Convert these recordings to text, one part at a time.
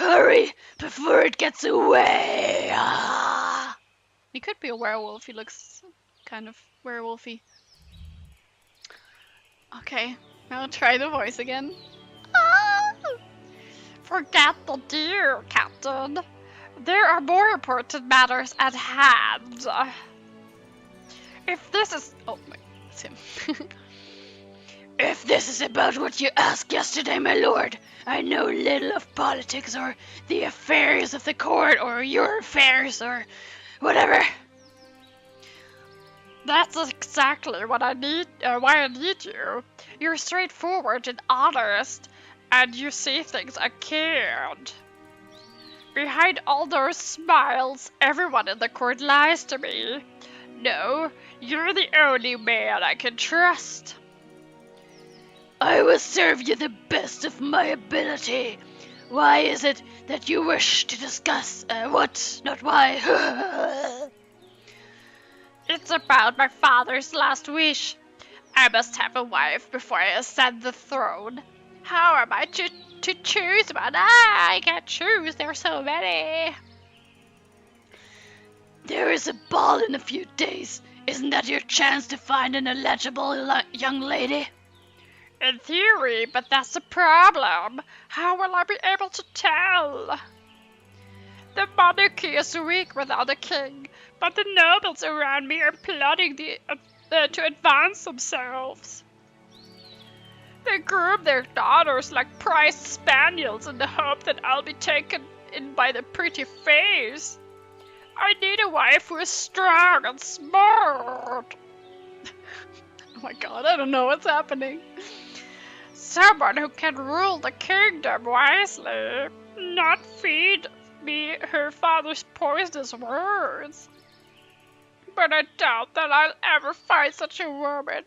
Hurry, before it gets away! He could be a werewolf. He looks kind of werewolfy. Okay, now try the voice again. Ah! Forget the deer, Captain. There are more important matters at hand. If this is... Oh, wait, it's him. If this is about what you asked yesterday, my lord, I know little of politics or the affairs of the court or your affairs or whatever. That's exactly what I need. Why I need you. You're straightforward and honest, and you see things I can't. Behind all those smiles, everyone in the court lies to me. No, you're the only man I can trust. I will serve you the best of my ability. Why is it that you wish to discuss what, not why? It's about my father's last wish. I must have a wife before I ascend the throne. How am I to choose one? I can't choose, there are so many. There is a ball in a few days. Isn't that your chance to find an eligible young lady? In theory, but that's the problem. How will I be able to tell? The monarchy is weak without a king, but the nobles around me are plotting to advance themselves. They groom their daughters like prized spaniels in the hope that I'll be taken in by the pretty face. I need a wife who is strong and smart. Oh my god, I don't know what's happening. Someone who can rule the kingdom wisely, not feed me her father's poisonous words. But I doubt that I'll ever find such a woman.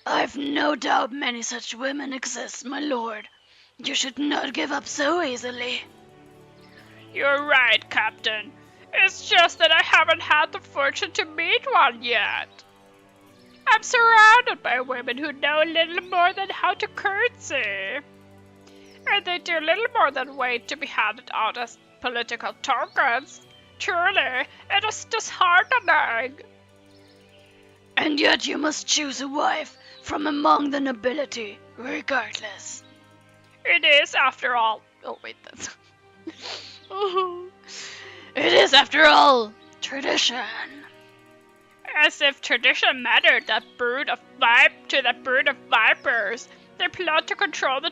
I've no doubt many such women exist, my lord. You should not give up so easily. You're right, Captain. It's just that I haven't had the fortune to meet one yet. I'm surrounded by women who know little more than how to curtsy. And they do little more than wait to be handed out as political tokens. Truly, it is disheartening. And yet you must choose a wife from among the nobility, regardless. It is, after all... Oh, wait, that's... It is, after all, tradition. As if tradition mattered, that brood of vipers. They plot to control the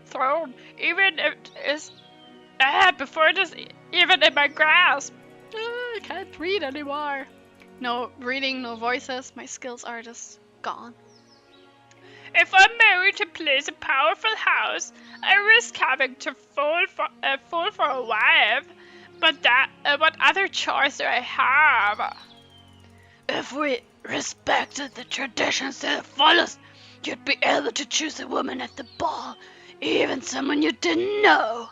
throne, even if it is before it is even in my grasp. I can't read anymore. No reading, no voices. My skills are just gone. If I'm married to place a powerful house, I risk having to fall for a wife. But what other choice do I have? If we respected the traditions to the fullest, you'd be able to choose a woman at the ball, even someone you didn't know.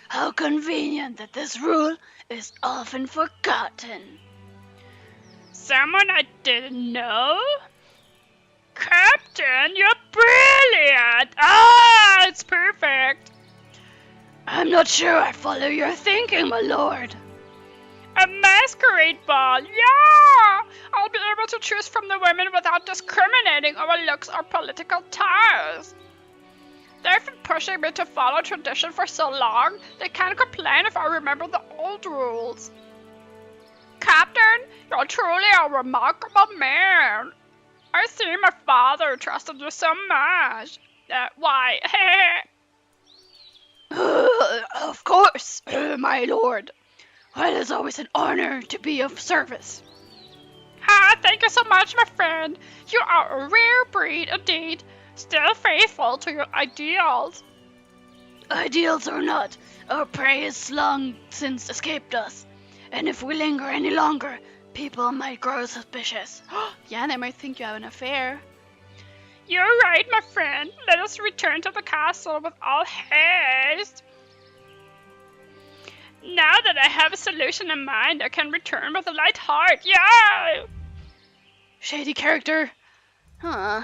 How convenient that this rule is often forgotten. Someone I didn't know? Captain, you're brilliant! Ah, it's perfect! I'm not sure I follow your thinking, my lord. A masquerade ball, yeah! I'll be able to choose from the women without discriminating over looks or political ties. They've been pushing me to follow tradition for so long, they can't complain if I remember the old rules. Captain, you're truly a remarkable man. I see my father trusted you so much. Why? Of course, my lord. Well, it's always an honor to be of service. Thank you so much, my friend. You are a rare breed indeed, still faithful to your ideals. Ideals or not, our prey has long since escaped us. And if we linger any longer, people might grow suspicious. Yeah, they might think you have an affair. You're right, my friend. Let us return to the castle with all haste. Now that I have a solution in mind, I can return with a light heart. Yeah! Shady character. Huh.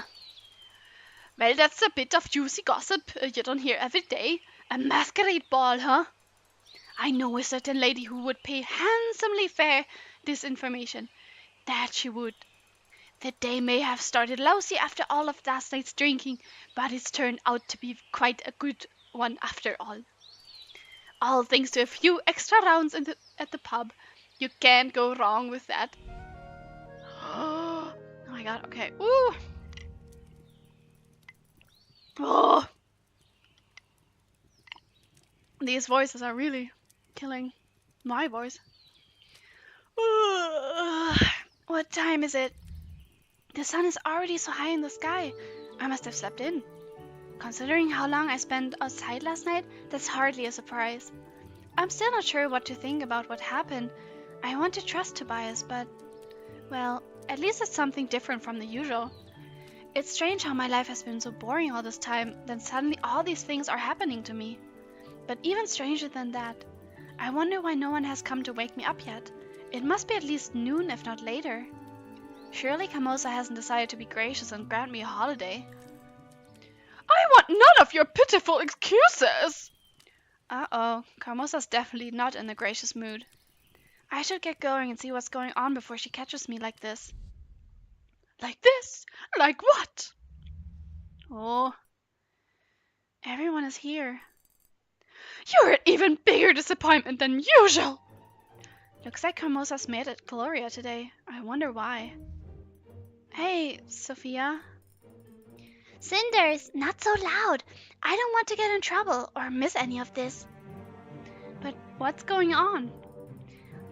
Well, that's a bit of juicy gossip you don't hear every day. A masquerade ball, huh? I know a certain lady who would pay handsomely for this information. That she would. The day may have started lousy after all of last night's drinking, but it's turned out to be quite a good one after all. All thanks to a few extra rounds at the pub. You can't go wrong with that. Oh my god, okay. Ooh. Oh. These voices are really killing my voice. Ooh. What time is it? The sun is already so high in the sky. I must have slept in. Considering how long I spent outside last night, that's hardly a surprise. I'm still not sure what to think about what happened. I want to trust Tobias, but, well, at least it's something different from the usual. It's strange how my life has been so boring all this time, then suddenly all these things are happening to me. But even stranger than that, I wonder why no one has come to wake me up yet. It must be at least noon, if not later. Surely Camosa hasn't decided to be gracious and grant me a holiday. I want none of your pitiful excuses! Uh-oh, Carmosa's definitely not in a gracious mood. I should get going and see what's going on before she catches me like this. Like this? Like what? Oh, everyone is here. You're an even bigger disappointment than usual! Looks like Carmosa's mad at Gloria today. I wonder why. Hey, Sophia. Cinders, not so loud. I don't want to get in trouble or miss any of this. But what's going on?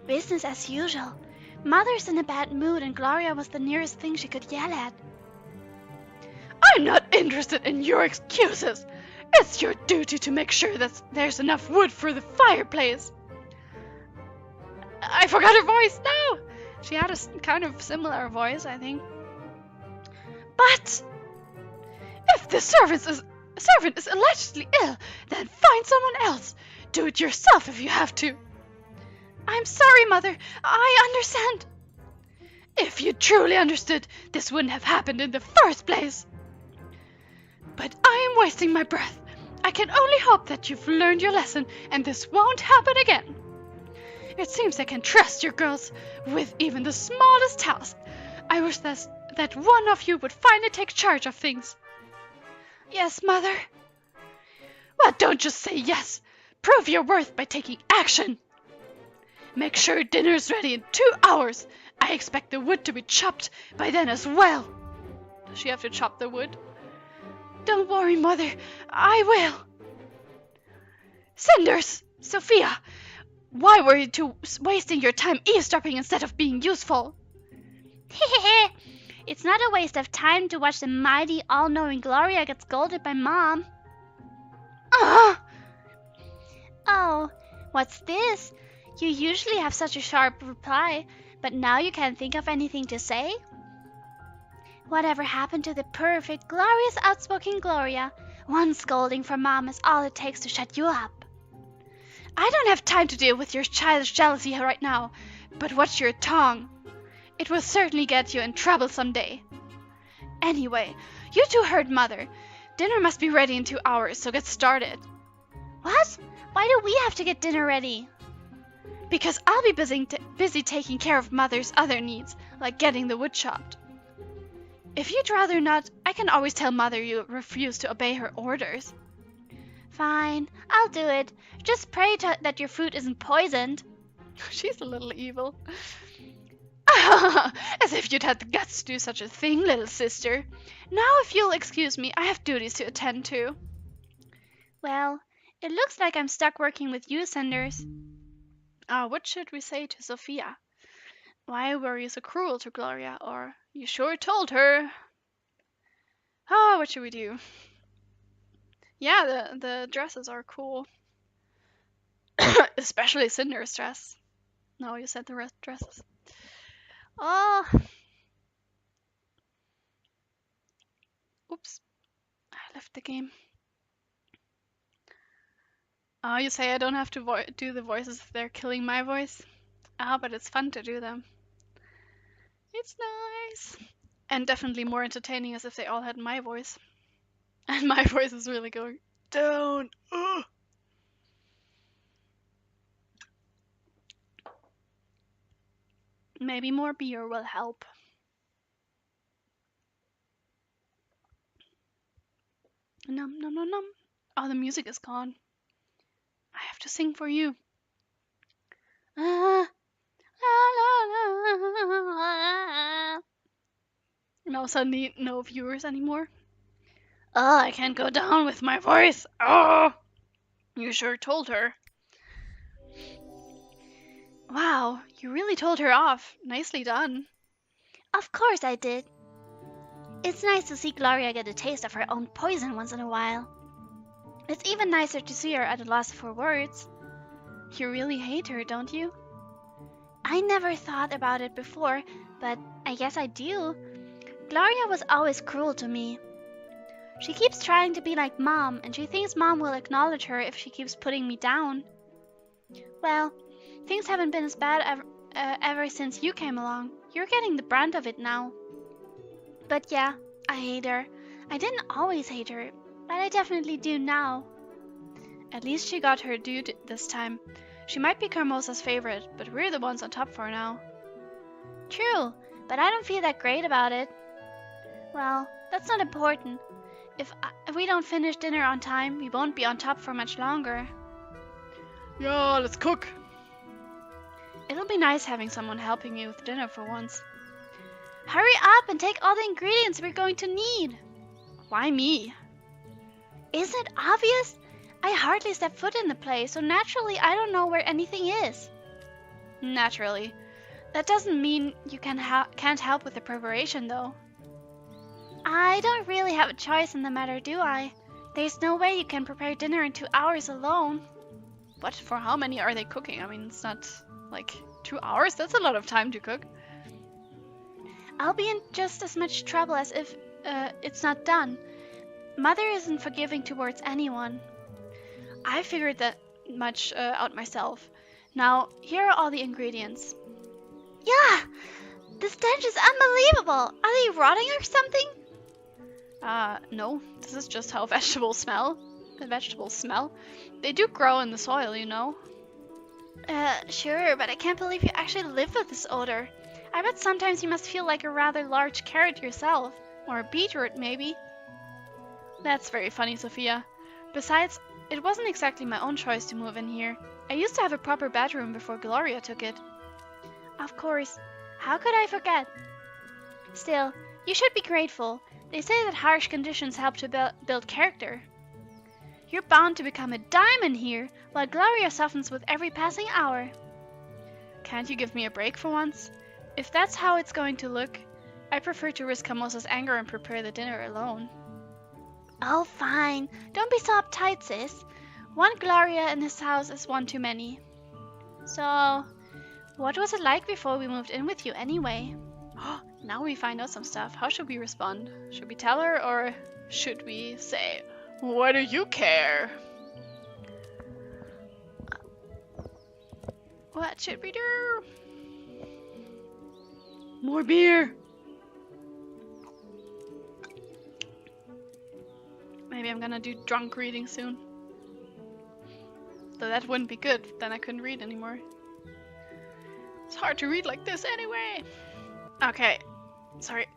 Business as usual. Mother's in a bad mood and Gloria was the nearest thing she could yell at. I'm not interested in your excuses. It's your duty to make sure that there's enough wood for the fireplace. I forgot her voice. No! She had a kind of similar voice, I think. But if the servant is allegedly ill, then find someone else. Do it yourself if you have to. I'm sorry, Mother. I understand. If you truly understood, this wouldn't have happened in the first place. But I am wasting my breath. I can only hope that you've learned your lesson and this won't happen again. It seems I can trust your girls with even the smallest task. I wish that one of you would finally take charge of things. Yes, Mother. Well, don't just say yes. Prove your worth by taking action. Make sure dinner's ready in 2 hours. I expect the wood to be chopped by then as well. Does she have to chop the wood? Don't worry, Mother. I will. Cinders! Sophia! Why were you two wasting your time eavesdropping instead of being useful? Hehehe. It's not a waste of time to watch the mighty, all-knowing Gloria get scolded by Mom. Oh, what's this? You usually have such a sharp reply, but now you can't think of anything to say? Whatever happened to the perfect, glorious, outspoken Gloria? One scolding from Mom is all it takes to shut you up. I don't have time to deal with your childish jealousy right now, but watch your tongue. It will certainly get you in trouble someday. Anyway, you two heard Mother. Dinner must be ready in 2 hours, so get started. What? Why do we have to get dinner ready? Because I'll be busy taking care of Mother's other needs, like getting the wood chopped. If you'd rather not, I can always tell Mother you refuse to obey her orders. Fine, I'll do it. Just pray that your food isn't poisoned. She's a little evil. As if you'd had the guts to do such a thing, little sister. Now, if you'll excuse me, I have duties to attend to. Well, it looks like I'm stuck working with you, Cinders. What should we say to Sophia? Why were you so cruel to Gloria? Or, you sure told her. What should we do? Yeah, the dresses are cool. Especially Cinder's dress. No, you said the rest dresses. Oh. Oops. I left the game. You say I don't have to do the voices if they're killing my voice? But it's fun to do them. It's nice. And definitely more entertaining as if they all had my voice. And my voice is really going down. Ugh. Maybe more beer will help. Num num num num. Oh, the music is gone. I have to sing for you. Ah, la, la, la. Now suddenly no viewers anymore. Oh, I can't go down with my voice. Oh, you sure told her. Wow, you really told her off. Nicely done. Of course I did. It's nice to see Gloria get a taste of her own poison once in a while. It's even nicer to see her at a loss for words. You really hate her, don't you? I never thought about it before, but I guess I do. Gloria was always cruel to me. She keeps trying to be like Mom, and she thinks Mom will acknowledge her if she keeps putting me down. Well, things haven't been as bad ever since you came along. You're getting the brunt of it now. But yeah, I hate her. I didn't always hate her, but I definitely do now. At least she got her due this time. She might be Carmosa's favorite, but we're the ones on top for now. True, but I don't feel that great about it. Well, that's not important. If we don't finish dinner on time, we won't be on top for much longer. Yeah, let's cook. It'll be nice having someone helping me with dinner for once. Hurry up and take all the ingredients we're going to need. Why me? Isn't it obvious? I hardly step foot in the place, so naturally I don't know where anything is. Naturally. That doesn't mean you can't help with the preparation, though. I don't really have a choice in the matter, do I? There's no way you can prepare dinner in 2 hours alone. What? For how many are they cooking? I mean, it's not like 2 hours. That's a lot of time to cook. I'll be in just as much trouble as if it's not done. Mother isn't forgiving towards anyone. I figured that much out myself. Now, here are all the ingredients. Yeah! The stench is unbelievable! Are they rotting or something? No. This is just how vegetables smell. The vegetables smell. They do grow in the soil, you know. Sure, but I can't believe you actually live with this odor. I bet sometimes you must feel like a rather large carrot yourself. Or a beetroot, maybe. That's very funny, Sophia. Besides, it wasn't exactly my own choice to move in here. I used to have a proper bedroom before Gloria took it. Of course. How could I forget? Still, you should be grateful. They say that harsh conditions help to build character. You're bound to become a diamond here, while Gloria softens with every passing hour. Can't you give me a break for once? If that's how it's going to look, I prefer to risk Camosa's anger and prepare the dinner alone. Oh, fine. Don't be so uptight, sis. One Gloria in this house is one too many. So, what was it like before we moved in with you anyway? Now we find out some stuff. How should we respond? Should we tell her, or should we say, "What do you care?" What should we do? More beer! Maybe I'm gonna do drunk reading soon. Though that wouldn't be good, then I couldn't read anymore. It's hard to read like this anyway. Okay, sorry.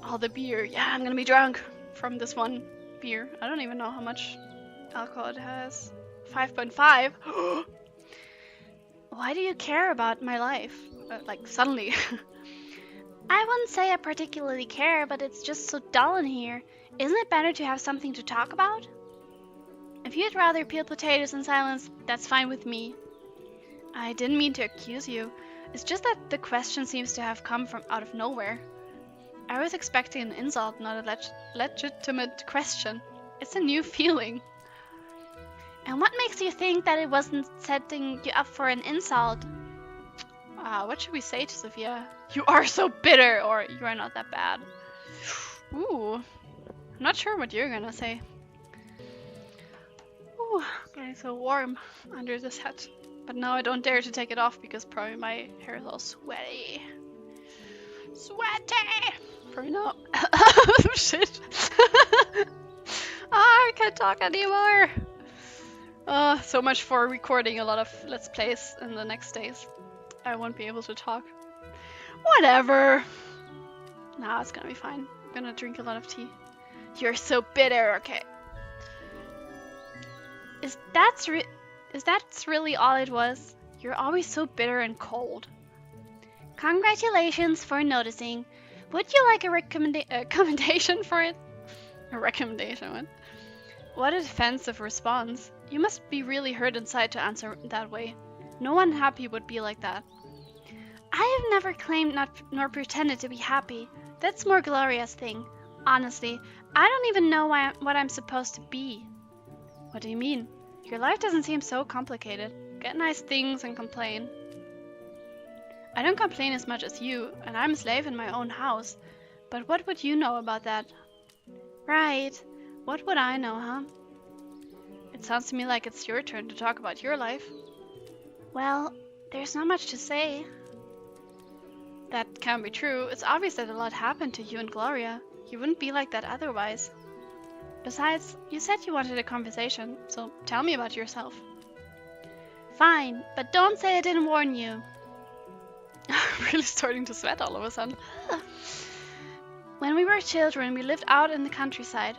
All the beer. Yeah, I'm gonna be drunk from this one beer. I don't even know how much alcohol it has. 5.5. Why do you care about my life? Like, suddenly. I wouldn't say I particularly care, but it's just so dull in here. Isn't it better to have something to talk about? If you'd rather peel potatoes in silence, that's fine with me. I didn't mean to accuse you. It's just that the question seems to have come from out of nowhere. I was expecting an insult, not a legitimate question. It's a new feeling. And what makes you think that it wasn't setting you up for an insult? What should we say to Sophia? You are so bitter, or you are not that bad. Ooh, I'm not sure what you're gonna say. Ooh, getting so warm under this hat. But now I don't dare to take it off because probably my hair is all sweaty. Sweaty! for now. Shit. I can't talk anymore. So much for recording a lot of Let's Plays in the next days. I won't be able to talk. Whatever. Nah, it's gonna be fine. I'm gonna drink a lot of tea. You're so bitter, okay. Is that really all it was? You're always so bitter and cold. Congratulations for noticing. Would you like a commendation for it? A recommendation, what? What a defensive response. You must be really hurt inside to answer that way. No one happy would be like that. I have never claimed nor pretended to be happy. That's more Gloria's thing. Honestly, I don't even know what I'm supposed to be. What do you mean? Your life doesn't seem so complicated. Get nice things and complain. I don't complain as much as you, and I'm a slave in my own house. But what would you know about that? Right. What would I know, huh? It sounds to me like it's your turn to talk about your life. Well, there's not much to say. That can't be true. It's obvious that a lot happened to you and Gloria. You wouldn't be like that otherwise. Besides, you said you wanted a conversation, so tell me about yourself. Fine, but don't say I didn't warn you. I'm really starting to sweat all of a sudden. When we were children, we lived out in the countryside.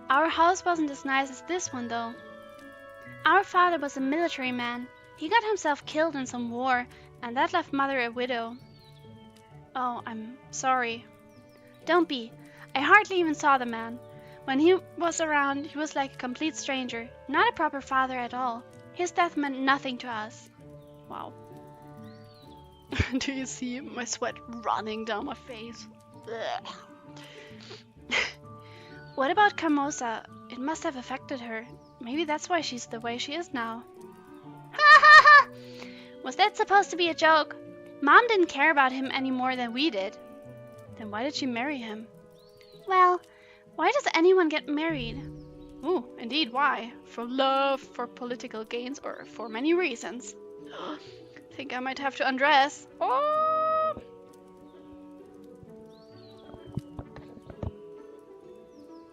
Our house wasn't as nice as this one, though. Our father was a military man. He got himself killed in some war, and that left Mother a widow. Oh, I'm sorry. Don't be. I hardly even saw the man. When he was around, he was like a complete stranger, not a proper father at all. His death meant nothing to us. Wow. Do you see my sweat running down my face? What about Carmosa? It must have affected her. Maybe that's why she's the way she is now. Ha ha ha! Was that supposed to be a joke? Mom didn't care about him any more than we did. Then why did she marry him? Well, why does anyone get married? Ooh, indeed, why? For love, for political gains, or for many reasons? Think I might have to undress. Oh!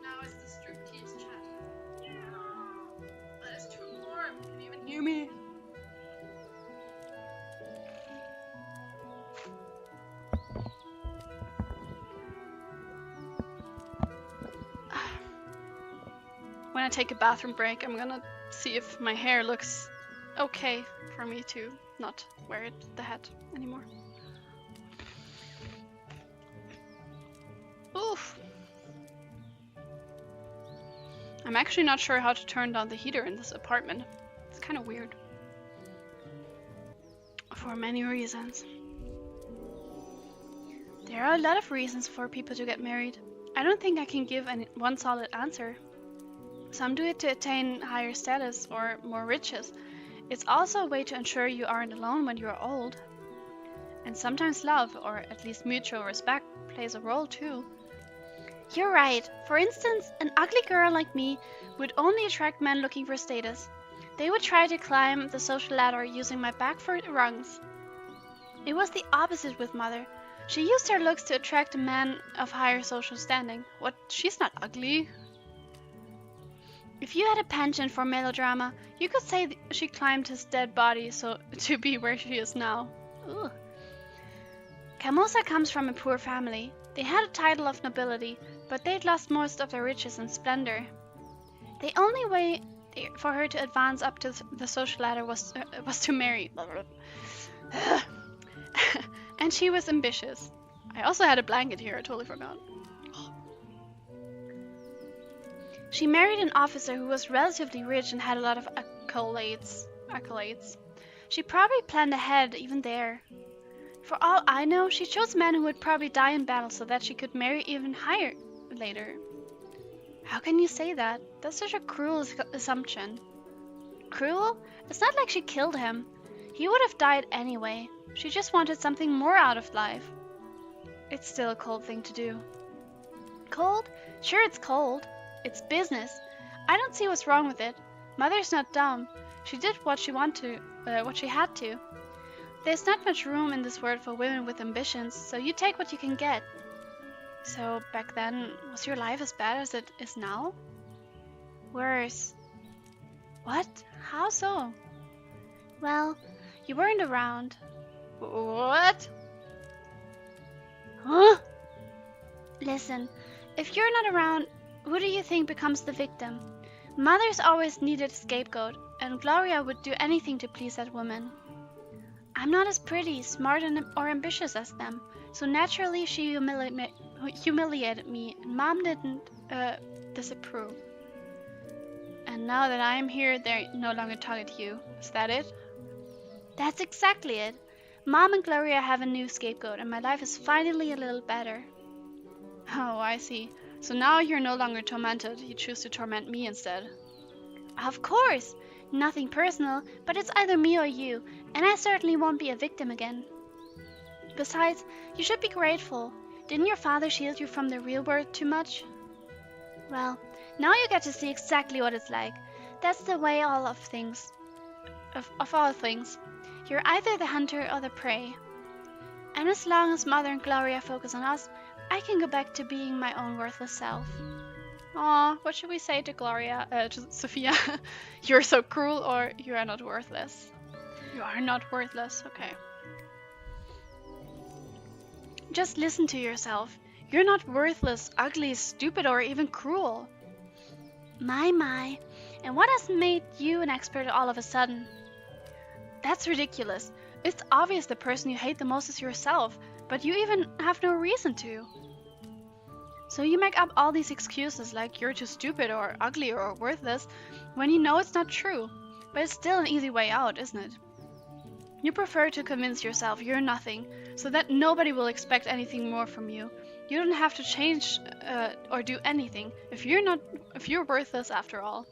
Now it's the striptease chat. Yeah! But it's too warm. Can you even hear me? When I take a bathroom break, I'm gonna see if my hair looks okay for me to not wear the hat anymore. Oof. I'm actually not sure how to turn down the heater in this apartment. It's kind of weird. For many reasons. There are a lot of reasons for people to get married. I don't think I can give one solid answer. Some do it to attain higher status or more riches. It's also a way to ensure you aren't alone when you're old. And sometimes love, or at least mutual respect, plays a role too. You're right. For instance, an ugly girl like me would only attract men looking for status. They would try to climb the social ladder using my back for rungs. It was the opposite with Mother. She used her looks to attract a man of higher social standing. What? She's not ugly. If you had a penchant for melodrama, you could say she climbed his dead body so to be where she is now. Ugh. Carmosa comes from a poor family. They had a title of nobility, but they'd lost most of their riches and splendor. The only way for her to advance up to the social ladder was to marry. And she was ambitious. I also had a blanket here, I totally forgot. She married an officer who was relatively rich and had a lot of accolades. She probably planned ahead even there. For all I know, she chose men who would probably die in battle so that she could marry even higher later. How can you say that? That's such a cruel assumption. Cruel? It's not like she killed him. He would have died anyway. She just wanted something more out of life. It's still a cold thing to do. Cold? Sure, it's cold. It's business. I don't see what's wrong with it. Mother's not dumb. She did what she had to. There's not much room in this world for women with ambitions, so you take what you can get. So back then, was your life as bad as it is now? Worse. What? How so? Well, you weren't around. What? Huh? Listen, if you're not around, who do you think becomes the victim? Mothers always needed a scapegoat, and Gloria would do anything to please that woman. I'm not as pretty, smart, or ambitious as them, so naturally she humiliated me, and Mom didn't disapprove. And now that I'm here, they no longer target you. Is that it? That's exactly it. Mom and Gloria have a new scapegoat, and my life is finally a little better. Oh, I see. So now you're no longer tormented. You choose to torment me instead. Of course! Nothing personal, but it's either me or you, and I certainly won't be a victim again. Besides, you should be grateful. Didn't your father shield you from the real world too much? Well, now you get to see exactly what it's like. That's the way of all things. You're either the hunter or the prey. And as long as Mother and Gloria focus on us, I can go back to being my own worthless self. Aw, what should we say to Gloria, to Sophia? You're so cruel, or you are not worthless? You are not worthless, okay. Just listen to yourself. You're not worthless, ugly, stupid, or even cruel. My. And what has made you an expert all of a sudden? That's ridiculous. It's obvious the person you hate the most is yourself, but you even have no reason to. So you make up all these excuses like you're too stupid or ugly or worthless when you know it's not true. But it's still an easy way out, isn't it? You prefer to convince yourself you're nothing, so that nobody will expect anything more from you. You don't have to change or do anything if you're worthless after all.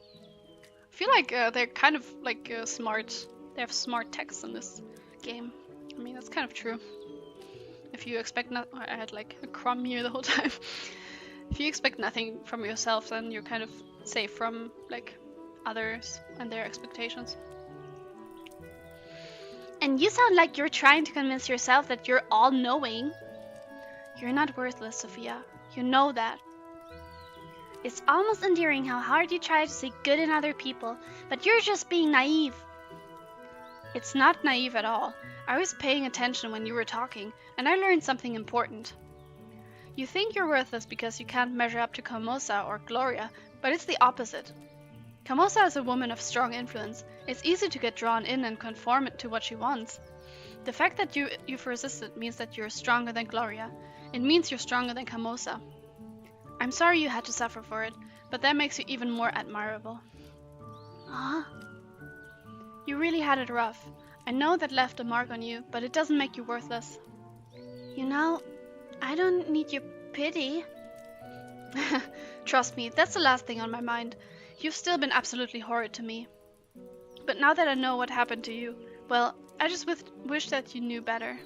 I feel like they're kind of like smart. They have smart text in this game. I mean, that's kind of true. If you expect I had like a crumb here the whole time. If you expect nothing from yourself, then you're kind of safe from like others and their expectations. And you sound like you're trying to convince yourself that you're all-knowing. You're not worthless, Sophia. You know that. It's almost endearing how hard you try to see good in other people, but you're just being naive. It's not naive at all. I was paying attention when you were talking, and I learned something important. You think you're worthless because you can't measure up to Camosa or Gloria, but it's the opposite. Camosa is a woman of strong influence. It's easy to get drawn in and conform to what she wants. The fact that you've resisted means that you're stronger than Gloria. It means you're stronger than Camosa. I'm sorry you had to suffer for it, but that makes you even more admirable. Huh? You really had it rough. I know that left a mark on you, but it doesn't make you worthless. You know, I don't need your pity. Trust me, that's the last thing on my mind. You've still been absolutely horrid to me. But now that I know what happened to you, well, I just wish that you knew better.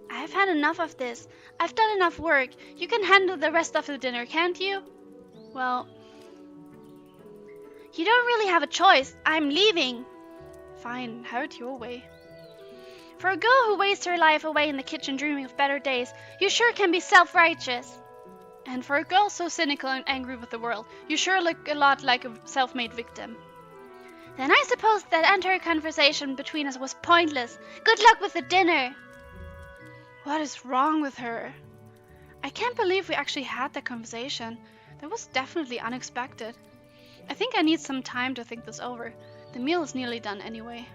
I've had enough of this. I've done enough work. You can handle the rest of the dinner, can't you? Well, you don't really have a choice. I'm leaving. Fine, have it your way. For a girl who wastes her life away in the kitchen dreaming of better days, you sure can be self-righteous. And for a girl so cynical and angry with the world, you sure look a lot like a self-made victim. Then I suppose that entire conversation between us was pointless. Good luck with the dinner. What is wrong with her? I can't believe we actually had that conversation. That was definitely unexpected. I think I need some time to think this over. The meal is nearly done anyway.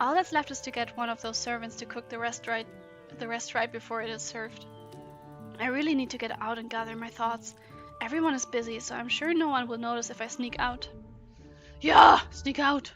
All that's left is to get one of those servants to cook the rest right before it is served. I really need to get out and gather my thoughts. Everyone is busy, so I'm sure no one will notice if I sneak out. Yeah, sneak out.